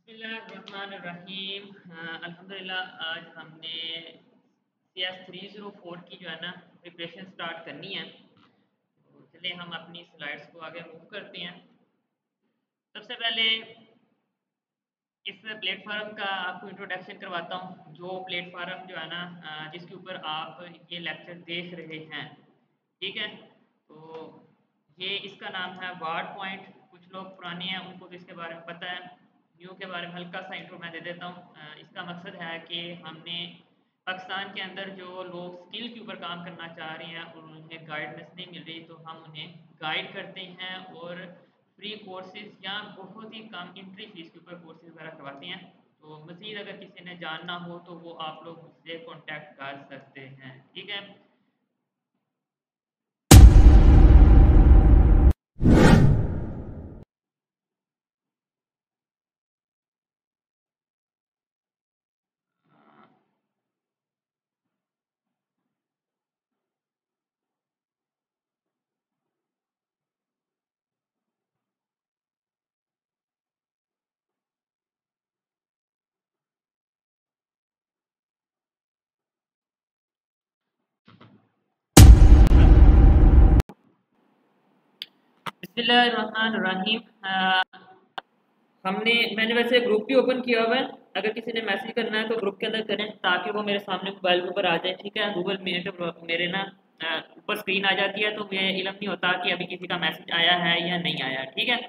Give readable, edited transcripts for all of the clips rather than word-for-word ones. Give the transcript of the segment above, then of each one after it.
बिस्मिल्लाहिर्रहमानिर्रहीम। अल्हम्दुलिल्लाह आज हमने CS 304 की जो है ना प्रिपरेशन स्टार्ट करनी है। तो चलिए हम अपनी स्लाइड्स को आगे मूव करते हैं। सबसे पहले इस प्लेटफॉर्म का आपको इंट्रोडक्शन करवाता हूँ। जो प्लेटफॉर्म जो है ना जिसके ऊपर आप ये लेक्चर देख रहे हैं, ठीक है। तो ये इसका नाम है वार्ड पॉइंट। कुछ लोग पुराने हैं उनको तो इसके बारे में पता है। न्यू के बारे में हल्का सा इंट्रो मैं दे देता हूँ। इसका मकसद है कि हमने पाकिस्तान के अंदर जो लोग स्किल के ऊपर काम करना चाह रहे हैं और उन्हें गाइडेंस नहीं मिल रही, तो हम उन्हें गाइड करते हैं और फ्री कोर्सेज या बहुत ही कम एंट्री फीस के ऊपर कोर्सेज वगैरह करवाते हैं। तो मज़ीद अगर किसी ने जानना हो तो वो आप लोग मुझसे कॉन्टैक्ट कर सकते हैं, ठीक है। बिस्मिल्लाहिर्रहमानिर्रहीम। मैंने वैसे ग्रुप भी ओपन किया हुआ है। अगर किसी ने मैसेज करना है तो ग्रुप के अंदर करें ताकि वो मेरे सामने मोबाइल के ऊपर आ जाए, ठीक है। गूगल मीट मेरे ना ऊपर स्क्रीन आ जाती है तो मुझे इल्म नहीं होता कि अभी किसी का मैसेज आया है या नहीं आया, ठीक है।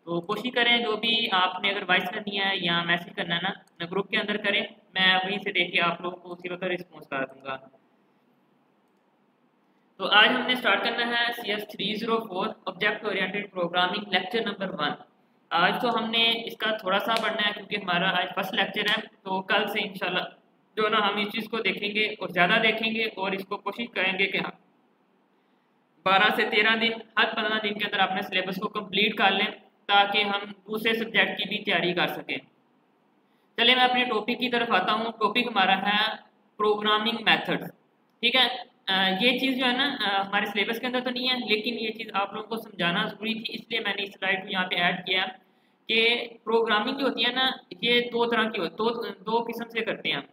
तो कोशिश करें जो भी आपने अगर वॉइस करनी है या मैसेज करना है ना ग्रुप के अंदर करें। मैं वहीं से देख के आप लोगों को उसी वक्त रिस्पॉन्स कर दूंगा। तो आज हमने स्टार्ट करना है CS 304 object oriented programming lecture number 1। आज तो हमने इसका थोड़ा सा पढ़ना है क्योंकि हमारा आज फर्स्ट लेक्चर है। तो कल से इंशाल्लाह जो ना हम इस चीज़ को देखेंगे और ज़्यादा देखेंगे और इसको कोशिश करेंगे कि हम 12 से 13 दिन हर 15 दिन के अंदर अपने सिलेबस को कंप्लीट कर लें ताकि हम दूसरे सब्जेक्ट की भी तैयारी कर सकें। चलिए मैं अपने टॉपिक की तरफ आता हूँ। टॉपिक हमारा है प्रोग्रामिंग मेथड्स, ठीक है। ये चीज़ जो है ना हमारे सिलेबस के अंदर तो नहीं है, लेकिन ये चीज़ आप लोगों को समझाना ज़रूरी थी, इसलिए मैंने इस स्लाइड को यहाँ पे ऐड किया कि प्रोग्रामिंग जो होती है ना ये दो तरह की दो किस्म से करते हैं।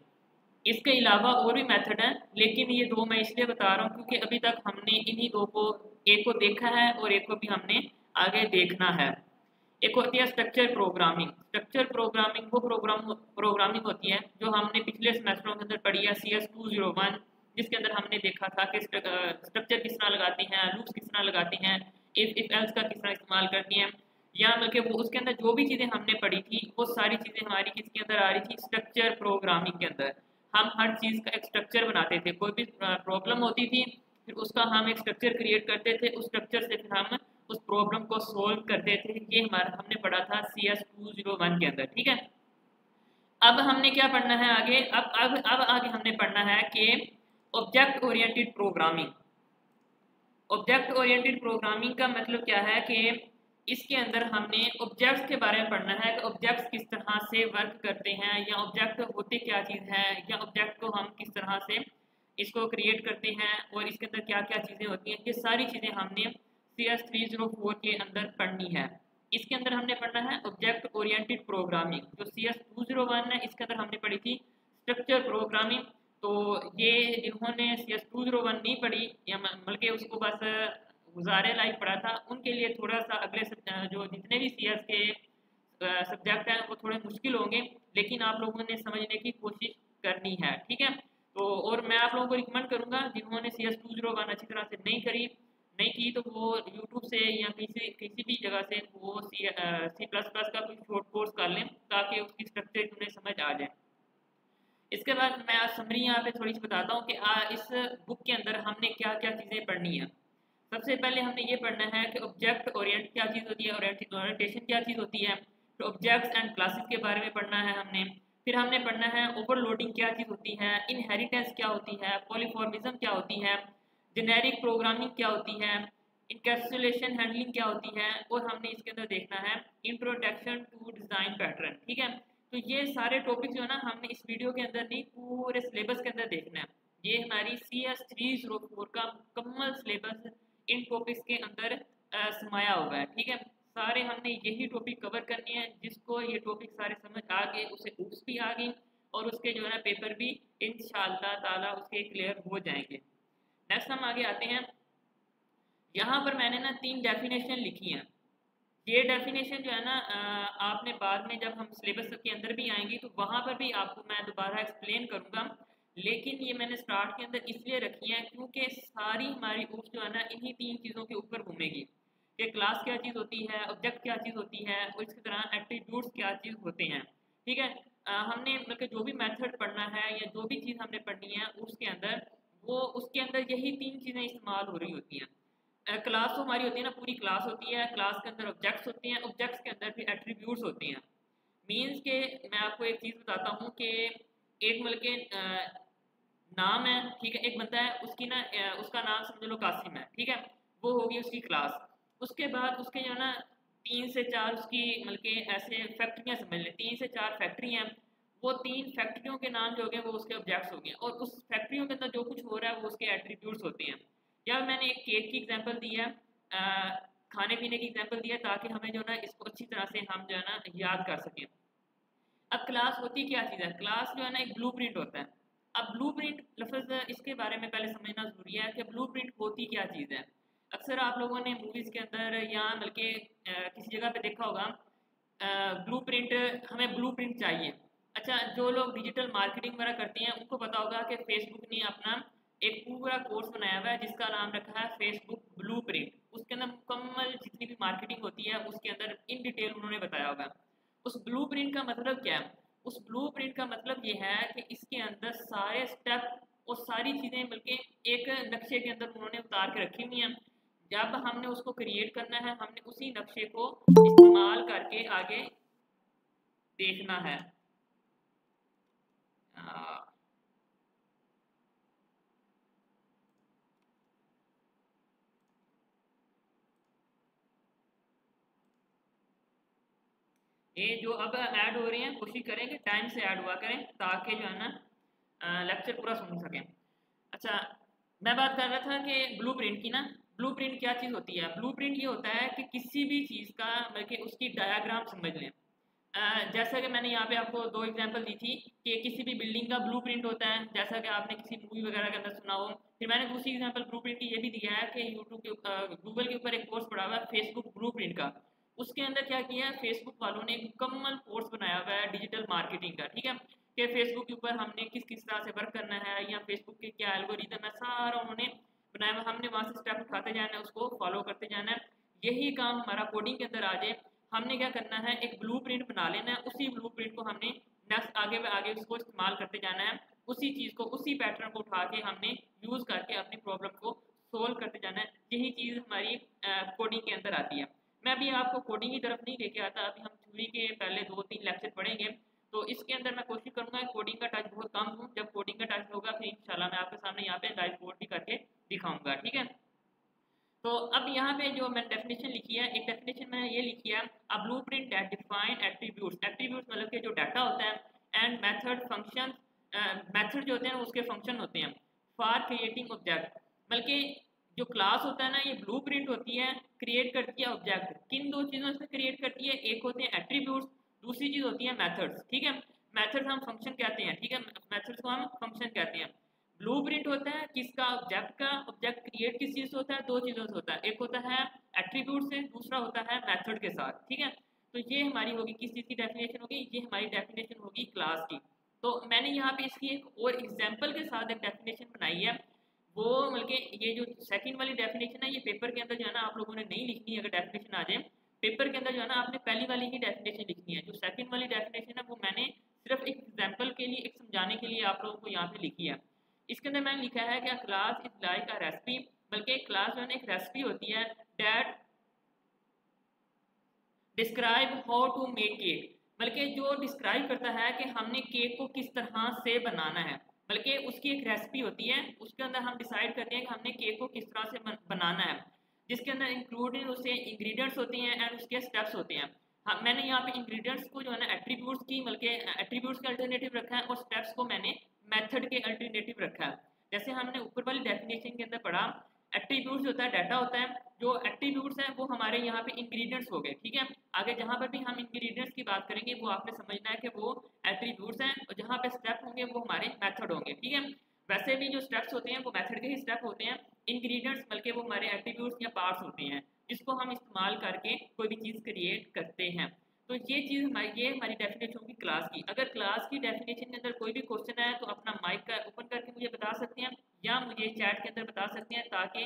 इसके अलावा और भी मेथड हैं, लेकिन ये दो मैं इसलिए बता रहा हूँ क्योंकि अभी तक हमने इन्हीं दो को, एक को देखा है और एक को भी हमने आगे देखना है। एक होती है स्ट्रक्चर प्रोग्रामिंग। स्ट्रक्चर प्रोग्रामिंग वो प्रोग्रामिंग होती है जो हमने पिछले सेमेस्टरों के अंदर पढ़ी है CS 201, जिसके अंदर हमने देखा था कि स्ट्रक्चर किस तरह लगाती हैं, लूप्स किस तरह लगाती हैं, इफ एल्स का किस तरह इस्तेमाल करती हैं। या बल्कि वो उसके अंदर जो भी चीज़ें हमने पढ़ी थी वो सारी चीज़ें हमारी किसके अंदर आ रही थी, स्ट्रक्चर प्रोग्रामिंग के अंदर। हम हर चीज़ का एक स्ट्रक्चर बनाते थे। कोई भी प्रॉब्लम होती थी फिर उसका हम एक स्ट्रक्चर क्रिएट करते थे, उस स्ट्रक्चर से फिर हम उस प्रॉब्लम को सोल्व करते थे। ये हमारा हमने पढ़ा था CS 201 के अंदर, ठीक है। अब हमने क्या पढ़ना है आगे, अब आगे हमने पढ़ना है कि object oriented programming. Object oriented programming का मतलब क्या है कि इसके अंदर हमने ऑब्जेक्ट्स के बारे में पढ़ना है कि ऑब्जेक्ट्स किस तरह से वर्क करते हैं, या ऑब्जेक्ट होते क्या चीज़ है, या ऑब्जेक्ट को हम किस तरह से इसको क्रिएट करते हैं और इसके अंदर क्या क्या चीज़ें होती हैं। ये सारी चीज़ें हमने CS 304 के अंदर पढ़नी है। इसके अंदर हमने पढ़ना है ऑब्जेक्ट ओरिएंटेड प्रोग्रामिंग। जो CS 201 है इसके अंदर हमने पढ़ी थी स्ट्रक्चर प्रोग्रामिंग। तो ये जिन्होंने CS 201 नहीं पढ़ी या बल्कि उसको बस गुजारे लाइक पढ़ा था, उनके लिए थोड़ा सा अगले जो जितने भी CS के सब्जेक्ट हैं वो थोड़े मुश्किल होंगे, लेकिन आप लोगों ने समझने की कोशिश करनी है, ठीक है। तो और मैं आप लोगों को रिकमेंड करूंगा जिन्होंने CS 201 अच्छी तरह से नहीं की तो वो यूट्यूब से या किसी किसी भी जगह से वो C++ का कोई शॉर्ट कोर्स कर लें ताकि उसकी स्ट्रक्चर उन्हें समझ आ जाए। इसके बाद मैं आज समरी यहाँ पे थोड़ी सी बताता हूँ कि इस बुक के अंदर हमने क्या क्या चीज़ें पढ़नी है। सबसे पहले हमने ये पढ़ना है कि ऑब्जेक्ट ओरिएंट क्या चीज़ होती है, ओरिएंटेशन क्या चीज़ होती है, तो ऑब्जेक्ट्स एंड क्लासेस के बारे में पढ़ना है हमने। फिर हमने पढ़ना है ओवरलोडिंग क्या चीज़ होती है, इनहेरिटेंस क्या होती है, पॉलीफॉर्मिज्म क्या होती है, जेनेरिक प्रोग्रामिंग क्या होती है, इनकैप्सुलेशन हैंडलिंग क्या होती है, और हमने इसके अंदर देखना है इंट्रोडक्शन टू डिज़ाइन पैटर्न, ठीक है। तो ये सारे टॉपिक जो है ना हमने इस वीडियो के अंदर नहीं पूरे सिलेबस के अंदर देखना है। ये हमारी CS 304 का मुकम्मल सिलेबस इन टॉपिक्स के अंदर समाया हुआ है, ठीक है। सारे हमने यही टॉपिक कवर करनी है। जिसको ये टॉपिक सारे समझ आ गए उसे उप्स भी आ गई और उसके जो है ना पेपर भी इंशाअल्लाह ताला उसके क्लियर हो जाएंगे। नेक्स्ट हम आगे आते हैं। यहाँ पर मैंने ना 3 डेफिनेशन लिखी हैं। ये डेफिनेशन जो है ना आपने बाद में जब हम सिलेबस के अंदर भी आएंगे तो वहाँ पर भी आपको मैं दोबारा एक्सप्लेन करूँगा, लेकिन ये मैंने स्टार्ट के अंदर इसलिए रखी है क्योंकि सारी हमारी उप्स जो है ना इन्हीं 3 चीज़ों के ऊपर घूमेगी कि क्लास क्या चीज़ होती है, ऑब्जेक्ट क्या चीज़ होती है और इसी तरह एट्रीब्यूट्स क्या चीज़ होते हैं। ठीक है, हमने मतलब जो भी मेथड पढ़ना है या जो भी चीज़ हमने पढ़नी है उसके अंदर यही 3 चीज़ें इस्तेमाल हो रही होती हैं। क्लास तो हमारी होती है ना, पूरी क्लास होती है, क्लास के अंदर ऑब्जेक्ट्स होते हैं, ऑब्जेक्ट्स के अंदर फिर एट्रीब्यूट्स होते हैं। मीन्स के मैं आपको एक चीज़ बताता हूँ कि एक मतलब के नाम है, ठीक है, एक बंदा है, उसकी ना उसका नाम समझ लो कासिम है, ठीक है, वो होगी उसकी क्लास। उसके बाद उसके जो है ना 3 से 4 उसकी मतलब के ऐसे फैक्ट्रियाँ समझ लें, 3 से 4 फैक्ट्री हैं, वो 3 फैक्ट्रियों के नाम जो हो गए वो उसके ऑब्जेक्ट्स हो गए और उस फैक्ट्रियों के अंदर जो कुछ हो रहा है वो उसके एट्रीब्यूट्स होते हैं। या मैंने एक केक की एग्जांपल दी है, खाने पीने की एग्जांपल दी है ताकि हमें जो है ना इसको अच्छी तरह से हम जो है ना याद कर सकें। अब क्लास होती क्या चीज़ है? क्लास जो है ना एक ब्लूप्रिंट होता है। अब ब्लूप्रिंट लफ्ज़ इसके बारे में पहले समझना ज़रूरी है कि ब्लूप्रिंट होती क्या चीज़ है। अक्सर आप लोगों ने मूवीज़ के अंदर या बल्कि किसी जगह पे देखा होगा ब्लूप्रिंट, हमें ब्लूप्रिंट चाहिए। अच्छा, जो लोग डिजिटल मार्केटिंग वगैरह करते हैं उनको पता होगा कि फेसबुक ने अपना एक पूरा कोर्स बनाया हुआ है जिसका नाम रखा है फेसबुक ब्लूप्रिंट। उसके अंदर मुकम्मल जितनी भी मार्केटिंग होती है उसके अंदर इन डिटेल उन्होंने बताया होगा। उस ब्लूप्रिंट का मतलब क्या है? उस ब्लूप्रिंट का मतलब ये है कि इसके अंदर सारे स्टेप और सारी चीज़ें बल्कि एक नक्शे के अंदर उन्होंने उतार के रखी हुई हैं। जब हमने उसको क्रिएट करना है हमने उसी नक्शे को इस्तेमाल करके आगे देखना है। ये जो अब ऐड हो रहे हैं कोशिश करें कि टाइम से ऐड हुआ करें ताकि जो है ना लेक्चर पूरा सुन सकें। अच्छा, मैं बात कर रहा था कि ब्लूप्रिंट की ना। ब्लूप्रिंट क्या चीज़ होती है? ब्लूप्रिंट ये होता है कि किसी भी चीज़ का बल्कि उसकी डायग्राम समझ लें। जैसा कि मैंने यहाँ पे आपको 2 एग्जांपल दी थी कि किसी भी बिल्डिंग का ब्लूप्रिंट होता है, जैसा कि आपने किसी मूवी वगैरह के अंदर सुना हो। फिर मैंने दूसरी एग्जांपल ब्लूप्रिंट की ये भी दिया है कि यूट्यूब के गूगल के ऊपर एक कोर्स पढ़ा हुआ है फेसबुक ब्लूप्रिंट का। उसके अंदर क्या किया है, फेसबुक वालों ने एक मुकम्मल कोर्स बनाया हुआ है डिजिटल मार्केटिंग का, ठीक है, कि फेसबुक के ऊपर हमने किस किस तरह से वर्क करना है या फेसबुक के क्या एल्गोरिदम है, सारा उन्होंने बनाया हुआ। हमने वहाँ से स्टेप उठाते जाना है, उसको फॉलो करते जाना है। यही काम हमारा कोडिंग के अंदर आ जाए। हमने क्या करना है, एक ब्लूप्रिंट बना लेना है, उसी ब्लूप्रिंट को हमने नेक्स्ट आगे उसको इस्तेमाल करते जाना है। उसी चीज़ को उसी पैटर्न को उठा के हमने यूज़ करके अपनी प्रॉब्लम को सोल्व करते जाना है। यही चीज़ हमारी कोडिंग के अंदर आती है। मैं अभी आपको कोडिंग की तरफ नहीं लेके आता, अभी हम थ्योरी के पहले 2-3 लेक्चर पढ़ेंगे। तो इसके अंदर मैं कोशिश करूंगा कोडिंग का टच बहुत कम दूं। जब कोडिंग का टच होगा फिर इंशाल्लाह मैं आपके सामने यहाँ पे लाइव कोड भी करके दिखाऊंगा, ठीक है। तो अब यहाँ पे जो मैंने डेफिनेशन लिखी है, एक डेफिनेशन मैंने ये लिखी है, a blueprint that define attributes. Attributes मतलब कि जो डाटा होता है, एंड मेथड फंक्शन, मेथड जो होते हैं उसके फंक्शन होते हैं फॉर क्रिएटिंग ऑब्जेक्ट। बल्कि जो क्लास होता है ना ये ब्लूप्रिंट होती है, क्रिएट करती है ऑब्जेक्ट। किन 2 चीज़ों से क्रिएट करती है? एक होते हैं एट्रीब्यूट्स, दूसरी चीज़ होती है मेथड्स, ठीक है। मेथड्स हम फंक्शन कहते हैं, ठीक है, मेथड्स को हम फंक्शन कहते हैं। ब्लूप्रिंट होता है किसका? ऑब्जेक्ट का। ऑब्जेक्ट क्रिएट किस चीज़ से होता है? 2 चीज़ों से होता है, एक होता है एट्रीब्यूट से, दूसरा होता है मेथड के साथ, ठीक है। तो ये हमारी होगी किस चीज़ की डेफिनेशन होगी? ये हमारी डेफिनेशन होगी क्लास की। तो मैंने यहाँ पे इसकी एक और एग्जाम्पल के साथ एक डेफिनेशन बनाई है। वो मतलब ये जो सेकंड वाली डेफिनेशन है ये पेपर के अंदर जो है ना आप लोगों ने नहीं लिखनी है। अगर डेफिनेशन आ जाए पेपर के अंदर जो है ना आपने पहली वाली ही डेफिनेशन लिखनी है। जो सेकंड वाली डेफिनेशन है वो मैंने सिर्फ एक एग्जाम्पल के लिए, एक समझाने के लिए आप लोगों को यहाँ पे लिखी है। इसके अंदर मैंने लिखा है कि class is like a recipe. बल्कि क्लास जो है ना एक रेसिपी होती है that describe how to make cake. बल्कि जो डिस्क्राइब करता है कि हमने केक को किस तरह से बनाना है। बल्कि उसकी एक रेसिपी होती है, उसके अंदर हम डिसाइड करते हैं कि हमने केक को किस तरह से बनाना है, जिसके अंदर इंक्लूडेड उसके इंग्रेडिएंट्स होते हैं एंड उसके स्टेप्स होते हैं। हाँ, मैंने यहाँ पे इंग्रेडिएंट्स को जो है ना एट्रीब्यूट्स की बल्कि एट्रीब्यूट्स के अल्टरनेटिव रखा है और स्टेप्स को मैंने मेथड के अल्टरनेटिव रखा है। जैसे हमने ऊपर वाली डेफिनेशन के अंदर पढ़ा एट्रीब्यूट्स होता है डाटा होता है, जो एट्रीब्यूट्स हैं वो हमारे यहाँ पे इंग्रेडिएंट्स हो गए, ठीक है। आगे जहाँ पर भी हम इंग्रेडिएंट्स की बात करेंगे वो आपने समझना है कि वो एट्रीब्यूट्स हैं, और जहाँ पे स्टेप होंगे वो हमारे मेथड होंगे, ठीक है। वैसे भी जो स्टेप्स होते हैं वो मेथड के ही स्टेप होते हैं, इंग्रेडिएंट्स बल्कि वो हमारे एट्रीब्यूट्स या पार्ट्स होते हैं जिसको हम इस्तेमाल करके कोई भी चीज़ क्रिएट करते हैं। तो ये हमारी डेफिनेशन होगी क्लास की। अगर क्लास की डेफिनेशन के अंदर कोई भी क्वेश्चन है तो अपना माइक का ओपन करके मुझे बता सकते हैं या मुझे चैट के अंदर बता सकते हैं, ताकि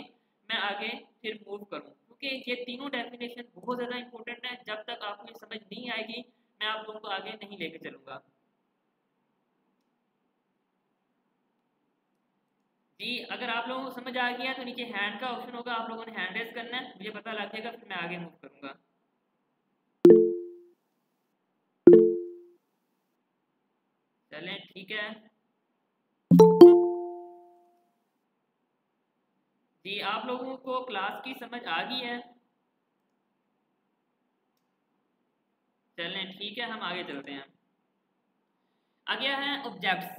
मैं आगे फिर मूव करूं, क्योंकि ये तीनों डेफिनेशन बहुत ज़्यादा इंपॉर्टेंट है। जब तक आपको ये समझ नहीं आएगी मैं आप लोगों को आगे नहीं लेके चलूँगा। जी, अगर आप लोगों को समझ आ गया तो नीचे हैंड का ऑप्शन होगा, आप लोगों ने हैंड रेज करना है, मुझे पता लग जाएगा, फिर मैं आगे मूव करूँगा। चलें ठीक है जी, आप लोगों को क्लास की समझ आ गई है? चलें ठीक है, हम आगे चलते हैं। आ गया है ऑब्जेक्ट्स।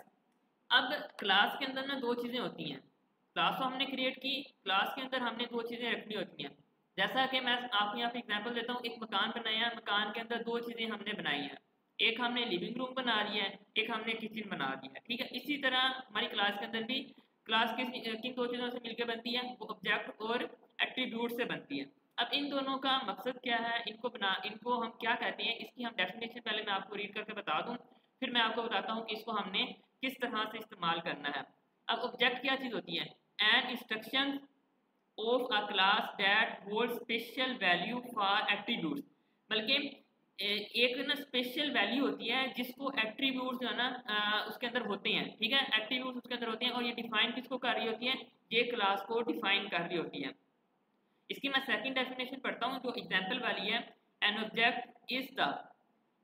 अब क्लास के अंदर ना दो चीज़ें होती हैं। क्लास तो हमने क्रिएट की, क्लास के अंदर हमने दो चीज़ें रखनी होती हैं। जैसा कि मैं आपको यहाँ पे एग्जांपल देता हूँ, एक मकान बनाया है, मकान के अंदर दो चीज़ें हमने बनाई हैं, एक हमने लिविंग रूम बना लिया है, एक हमने किचन बना दिया है, ठीक है। इसी तरह हमारी क्लास के अंदर भी क्लास किन दो चीज़ों से मिलकर बनती है, वो ऑब्जेक्ट और एट्रीब्यूट से बनती है। अब इन दोनों का मकसद क्या है, इनको हम क्या कहते हैं, इसकी हम डेफिनेशन पहले मैं आपको रीड करके बता दूँ, फिर मैं आपको बताता हूँ कि इसको हमने किस तरह से इस्तेमाल करना है। अब ऑब्जेक्ट क्या चीज़ होती है, an instruction of a class that hold special value for attributes, बल्कि एक ना स्पेशल वैल्यू होती है जिसको एट्रीब्यूट्स जो है ना उसके अंदर होते हैं, ठीक है। एट्रीब्यूट्स उसके अंदर होते हैं और ये डिफाइन किसको कर रही होती है, ये क्लास को डिफाइन कर रही होती है। इसकी मैं सेकंड डेफिनेशन पढ़ता हूँ जो एग्जांपल वाली है। An object is the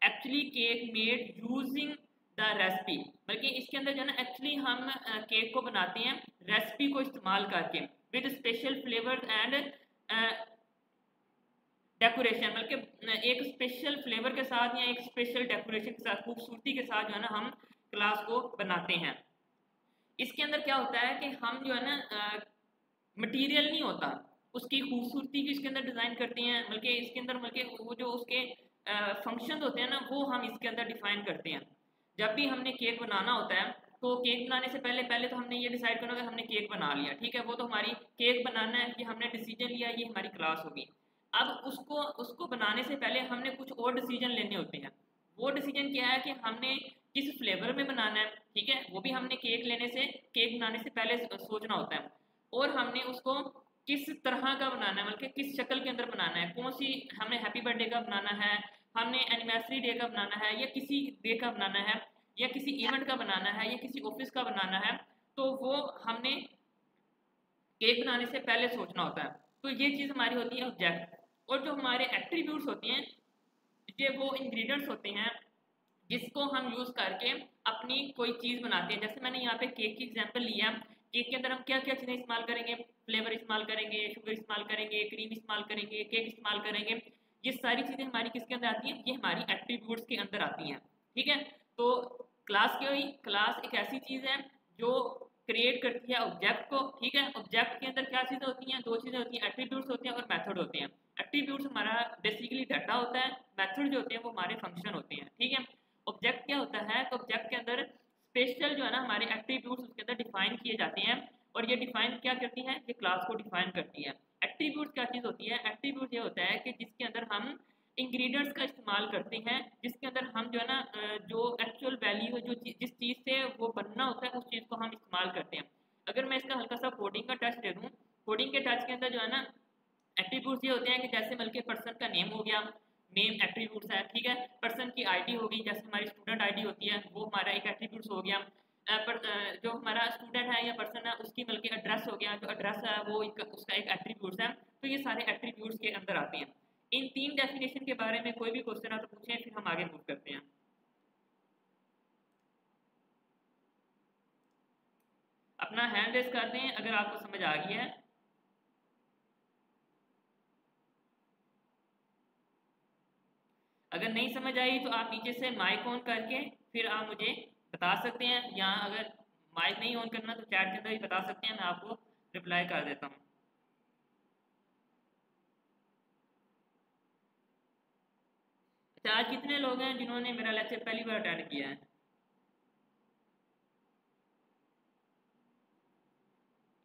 actually cake made using the recipe, बल्कि इसके अंदर जो है ना एक्चुअली हम केक को बनाते हैं रेसिपी को इस्तेमाल करके, with special flavour and decoration, बल्कि एक स्पेशल फ्लेवर के साथ या एक स्पेशल डेकोरेशन के साथ, खूबसूरती के साथ जो है ना हम क्लास को बनाते हैं। इसके अंदर क्या होता है कि हम जो है ना मटेरियल नहीं होता, उसकी खूबसूरती की इसके अंदर डिज़ाइन करते हैं, बल्कि इसके अंदर बल्कि वो जो उसके फंक्शन होते हैं ना वो हम इसके अंदर डिफाइन करते हैं। जब भी हमने केक बनाना होता है तो केक बनाने से पहले पहले तो हमने ये डिसाइड करना होगा हमने केक बना लिया, ठीक है, वो तो हमारी केक बनाना है कि हमने डिसीजन लिया, ये हमारी क्लास होगी। अब उसको उसको बनाने से पहले हमने कुछ और डिसीजन लेने होते हैं। वो डिसीजन क्या है कि हमने किस फ्लेवर में बनाना है, ठीक है, वो भी हमने केक बनाने से पहले सोचना होता है। और हमने उसको किस तरह का बनाना है, बल्कि किस शक्ल के अंदर बनाना है, कौन सी हमने हैप्पी बर्थडे का बनाना है, हमने एनिवर्सरी डे का बनाना है, या किसी डे का बनाना है, या किसी इवेंट का बनाना है, या किसी ऑफिस का बनाना है, तो वो हमने केक बनाने से पहले सोचना होता है। तो ये चीज़ हमारी होती है ऑब्जेक्ट। और जो हमारे एट्रीब्यूट्स होते हैं, ये वो इंग्रेडिएंट्स होते हैं जिसको हम यूज़ करके अपनी कोई चीज़ बनाते हैं। जैसे मैंने यहाँ पे केक की एग्जांपल लिया, केक के अंदर हम क्या क्या चीज़ें इस्तेमाल करेंगे, फ्लेवर इस्तेमाल करेंगे, शुगर इस्तेमाल करेंगे, क्रीम इस्तेमाल करेंगे, केक इस्तेमाल करेंगे। ये सारी चीज़ें हमारी किसके अंदर आती हैं, ये हमारी एट्रीब्यूट्स के अंदर आती हैं, ठीक है। तो क्लास एक ऐसी चीज़ है जो क्रिएट करती है ऑब्जेक्ट को, ठीक है। ऑब्जेक्ट के अंदर क्या चीज़ें होती हैं, दो चीज़ें होती हैं, एट्रीब्यूट्स होते हैं और मेथड होते हैं। एट्रीब्यूट्स हमारा बेसिकली डाटा होता है, मेथड जो होते हैं वो हमारे फंक्शन होते हैं, ठीक है। ऑब्जेक्ट क्या होता है, तो ऑब्जेक्ट के अंदर स्पेशल जो है ना हमारे एट्रीब्यूट्स उसके अंदर डिफाइन किए जाते हैं, और ये डिफाइन क्या करती है, ये क्लास को डिफाइन करती है। एट्रीब्यूट क्या चीज़ होती है, एट्रीब्यूट ये होता है कि जिसके अंदर हम इंग्रेडिएंट्स का इस्तेमाल करते हैं, जिसके अंदर हम जो है ना जो एक्चुअल वैल्यू है, जिस चीज़ से वो बनना होता है उस चीज़ को हम इस्तेमाल करते हैं। अगर मैं इसका हल्का सा कोडिंग का टच दे दूँ, कोडिंग के टच के अंदर जो है ना एट्रीब्यूट्स ये होते हैं कि जैसे बल्कि पर्सन का नेम हो गया, नेम एट्रीब्यूट्स है, ठीक है। पर्सन की आईडी होगी, जैसे हमारी स्टूडेंट आईडी होती है, वो हमारा एक एट्रीब्यूट्स हो गया। जो हमारा स्टूडेंट है या पर्सन है उसकी बल्कि एड्रेस हो गया, जो एड्रेस है वो उसका एक एट्रीब्यूट्स है। तो ये सारे एट्रीब्यूट्स के अंदर आते हैं। इन तीन डेफिनेशन के बारे में कोई भी क्वेश्चन है तो पूछें, फिर हम आगे मूव करते हैं। अपना हैंड रेस कर दें अगर आपको समझ आ गई है। अगर नहीं समझ आई तो आप नीचे से माइक ऑन करके फिर आप मुझे बता सकते हैं, या अगर माइक नहीं ऑन करना तो चैट के अंदर ही बता सकते हैं, मैं आपको रिप्लाई कर देता हूँ। अच्छा, आज कितने लोग हैं जिन्होंने मेरा लेक्चर पहली बार अटेंड किया है?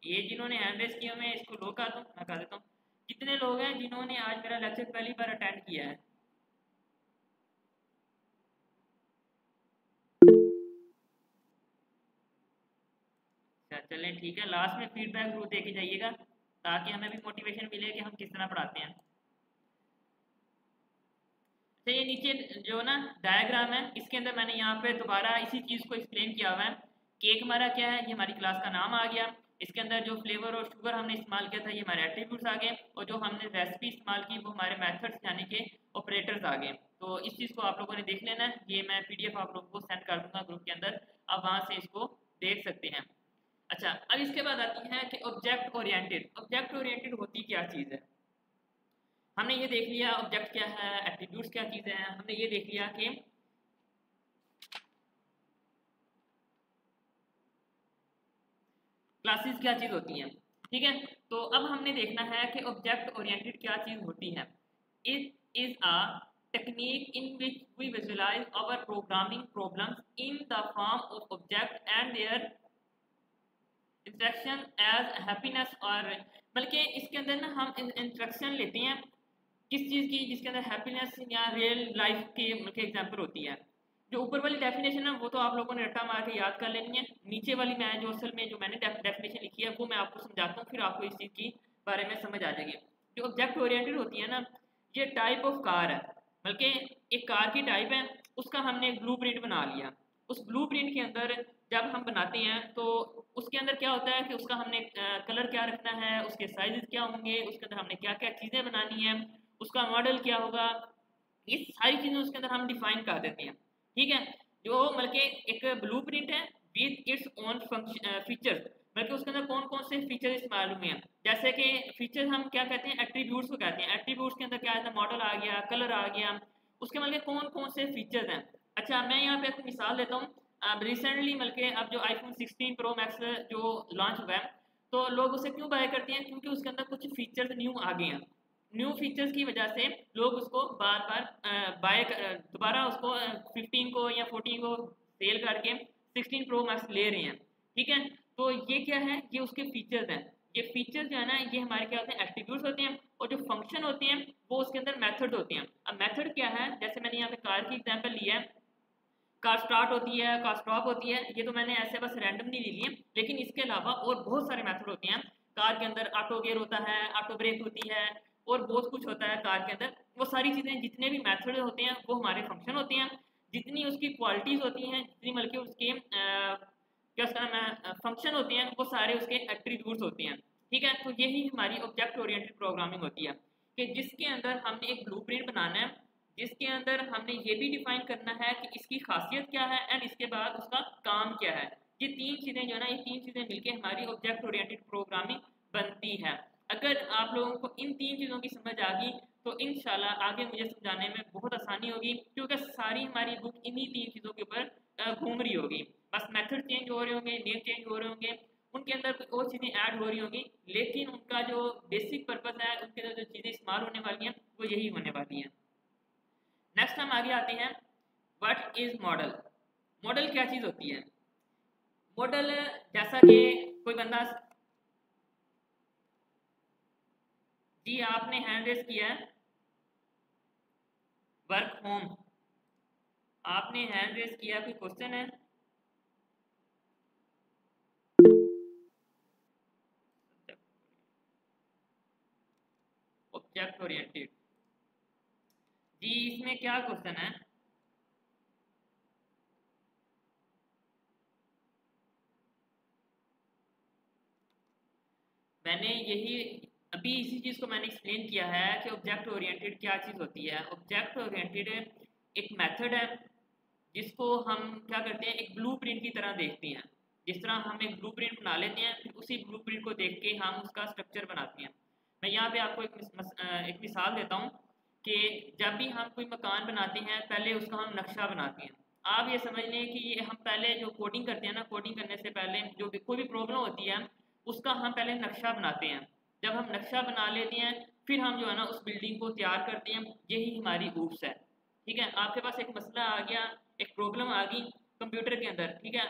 ये जिन्होंने हैंड रेस किया, मैं इसको लो कर दूं, मैं कर देता हूँ। कितने लोग हैं जिन्होंने आज मेरा लेक्चर पहली बार अटेंड किया है? अच्छा चलें, ठीक है, लास्ट में फीडबैक जरूर दे के जाइएगा ताकि हमें भी मोटिवेशन मिले कि हम किस तरह पढ़ाते हैं। तो ये नीचे जो ना डायग्राम है, इसके अंदर मैंने यहाँ पे दोबारा इसी चीज़ को एक्सप्लेन किया हुआ है। केक हमारा क्या है, ये हमारी क्लास का नाम आ गया। इसके अंदर जो फ्लेवर और शुगर हमने इस्तेमाल किया था ये हमारे एट्रीब्यूट्स आ गए, और जो हमने रेसिपी इस्तेमाल की वो हमारे मेथड्स यानी कि ऑपरेटर्स आ गए। तो इस चीज़ को आप लोगों ने देख लेना है, ये मैं पीडीएफ आप लोगों को सेंड कर दूंगा ग्रुप के अंदर, आप वहाँ से इसको देख सकते हैं। अच्छा, अब इसके बाद आती है कि ऑब्जेक्ट ओरिएंटेड। ऑब्जेक्ट ओरिएंटेड होती क्या चीज़ है? हमने ये देख लिया ऑब्जेक्ट क्या है, एट्रीब्यूट्स क्या चीज़ें हैं, हमने ये देख लिया कि क्लासेस क्या चीज़ होती हैं। ठीक है, तो अब हमने देखना है कि ऑब्जेक्ट ओरिएंटेड क्या चीज़ होती है। It is a technique in which we visualize our programming problems in the form of object and their instruction as happiness. और बल्कि इसके अंदर ना हम इंस्ट्रक्शन लेते हैं किस चीज़ की, जिसके अंदर हैप्पीनेस या रियल लाइफ के एग्जाम्पल होती है। जो ऊपर वाली डेफिनेशन है वो तो आप लोगों ने रट्टा मार के याद कर लेनी है, नीचे वाली मैं जो असल में जो मैंने डेफिनेशन लिखी है वो मैं आपको समझाता हूँ, फिर आपको इस चीज़ की बारे में समझ आ जाएगी। जो ऑब्जेक्ट ओरिएंटेड होती है ना, ये टाइप ऑफ कार है, बल्कि एक कार की टाइप है, उसका हमने एक ब्लूप्रिंट बना लिया। उस ब्लूप्रिंट के अंदर जब हम बनाते हैं तो उसके अंदर क्या होता है कि उसका हमने कलर क्या रखना है, उसके साइजेस क्या होंगे, उसके अंदर हमने क्या क्या चीज़ें बनानी है, उसका मॉडल क्या होगा, ये सारी चीज़ें उसके अंदर हम डिफाइन कर देते हैं। ठीक है, जो बल्कि एक ब्लूप्रिंट है विद इट्स ओन फीचर्स, बल्कि उसके अंदर कौन कौन से फीचर इस्तेमाल हुए हैं। जैसे कि फीचर हम क्या कहते हैं, एट्रीब्यूट्स को कहते हैं। एट्रीब्यूट्स के अंदर क्या आता है, मॉडल आ गया, कलर आ गया, उसके मतलब कौन कौन से फीचर्स हैं। अच्छा, मैं यहाँ पे एक मिसाल देता हूँ। अब रिसेंटली बल्कि अब जो आईफोन 16 प्रो मैक्स जो लॉन्च हुआ है, तो लोग उसे क्यों बाय करते हैं, क्योंकि उसके अंदर कुछ फीचर्स न्यू आ गए हैं। न्यू फीचर्स की वजह से लोग उसको बार बार बाय दोबारा उसको 15 को या 14 को सेल करके 16 प्रो मैक्स ले रहे हैं। ठीक है, तो ये क्या है, ये उसके फीचर्स हैं। ये फीचर्स जो है ना, ये हमारे क्या होते हैं, एट्रीब्यूट्स होते हैं, और जो फंक्शन होते हैं वो उसके अंदर मेथड होते हैं। अब मेथड क्या है, जैसे मैंने यहाँ पे कार की एग्जांपल लिया है, कार स्टार्ट होती है, कार स्टॉप होती है, ये तो मैंने ऐसे बस रैंडमली ले लिए, लेकिन इसके अलावा और बहुत सारे मेथड होते हैं। कार के अंदर ऑटो गियर होता है, ऑटो ब्रेक होती है, और बहुत कुछ होता है कार के अंदर। वो सारी चीज़ें, जितने भी मेथड होते हैं वो हमारे फंक्शन होते हैं। जितनी उसकी क्वालिटीज़ होती हैं, जितनी बल्कि उसके क्या उसका नाम है फंक्शन होते हैं, वो सारे उसके एट्रीब्यूट्स होते हैं। ठीक है, तो यही हमारी ऑब्जेक्ट ओरिएंटेड प्रोग्रामिंग होती है कि जिसके अंदर हमने एक ब्लूप्रिंट बनाना है, जिसके अंदर हमने ये भी डिफाइन करना है कि इसकी खासियत क्या है एंड इसके बाद उसका काम क्या है। ये तीन चीज़ें जो है ना, ये तीन चीज़ें मिलके हमारी ऑब्जेक्ट ओरिएंटेड प्रोग्रामिंग बनती है। अगर आप लोगों को इन तीन चीज़ों की समझ आ गई तो इंशाल्लाह आगे मुझे समझाने में बहुत आसानी होगी, क्योंकि सारी हमारी बुक इन्हीं तीन चीज़ों के ऊपर घूम रही होगी। बस मेथड चेंज हो रहे होंगे, नेम चेंज हो रहे होंगे, उनके अंदर कुछ और चीज़ें ऐड हो रही होंगी, लेकिन उनका जो बेसिक पर्पज़ है, उनके अंदर जो चीज़ें इस्तेमाल होने वाली हैं वो यही होने वाली हैं। नेक्स्ट हम आगे आते हैं, व्हाट इज मॉडल। मॉडल क्या चीज़ होती है? मॉडल जैसा कि कोई बंदा, जी आपने हैंड रेस किया है, वर्क होम, आपने हैंड रेस किया, कोई क्वेश्चन है? ऑब्जेक्ट ओरिएंटेड, जी इसमें क्या क्वेश्चन है? मैंने यही अभी इसी चीज़ को मैंने एक्सप्लेन किया है कि ऑब्जेक्ट ओरिएंटेड क्या चीज़ होती है। ऑब्जेक्ट ओरिएंटेड एक मेथड है जिसको हम क्या करते हैं, एक ब्लूप्रिंट की तरह देखते हैं। जिस तरह हम एक ब्लूप्रिंट बना लेते हैं, फिर उसी ब्लूप्रिंट को देख के हम उसका स्ट्रक्चर बनाते हैं। मैं यहाँ पे आपको एक मिसाल देता हूँ कि जब भी हम कोई मकान बनाते हैं पहले उसका हम नक्शा बनाते हैं। आप ये समझ लें कि ये हम पहले जो कोडिंग करते हैं ना, कोडिंग करने से पहले जो भी कोई भी प्रॉब्लम होती है उसका हम पहले नक्शा बनाते हैं। जब हम नक्शा बना लेते हैं फिर हम जो है ना उस बिल्डिंग को तैयार करते हैं, यही हमारी ऊप्स है। ठीक है, आपके पास एक मसला आ गया, एक प्रॉब्लम आ गई कंप्यूटर के अंदर, ठीक है,